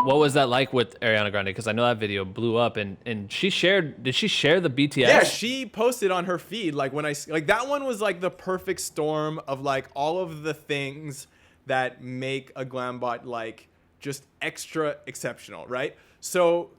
what was that like with Ariana Grande? Because I know that video blew up, and did she share the BTS? Yeah, she posted on her feed, like that one was like the perfect storm of like all of the things that make a GlamBot like just extra exceptional, right? So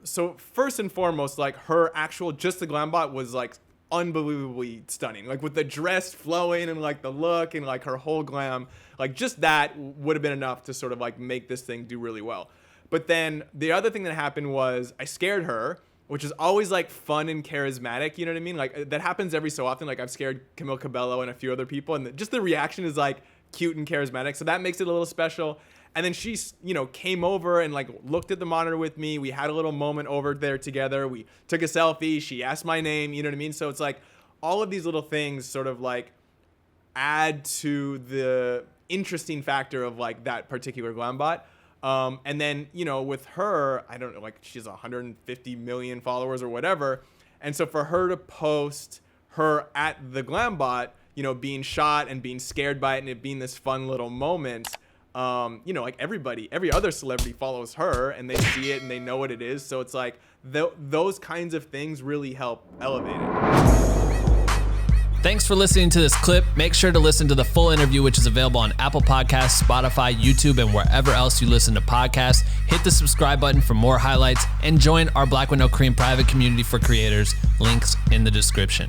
first and foremost, like her actual, just the GlamBot was like unbelievably stunning, like with the dress flowing and like the look and like her whole glam, like just that would have been enough to sort of like make this thing do really well. But then the other thing that happened was I scared her, which is always like fun and charismatic, you know what I mean? Like that happens every so often. Like I've scared Camille Cabello and a few other people, and just the reaction is like cute and charismatic, so that makes it a little special. And then she, you know, came over and like looked at the monitor with me. We had a little moment over there together. We took a selfie. She asked my name, you know what I mean? So it's like all of these little things sort of like add to the interesting factor of like that particular GlamBot. And then, you know, with her, I don't know, like she has 150 million followers or whatever. And so for her to post her at the GlamBot, you know, being shot and being scared by it and it being this fun little moment, you know, like every other celebrity follows her and they see it and they know what it is. So it's like those kinds of things really help elevate it. Thanks for listening to this clip. Make sure to listen to the full interview, which is available on Apple Podcasts, Spotify, YouTube, and wherever else you listen to podcasts. Hit the subscribe button for more highlights and join our Black with No Cream private community for creators. Links in the description.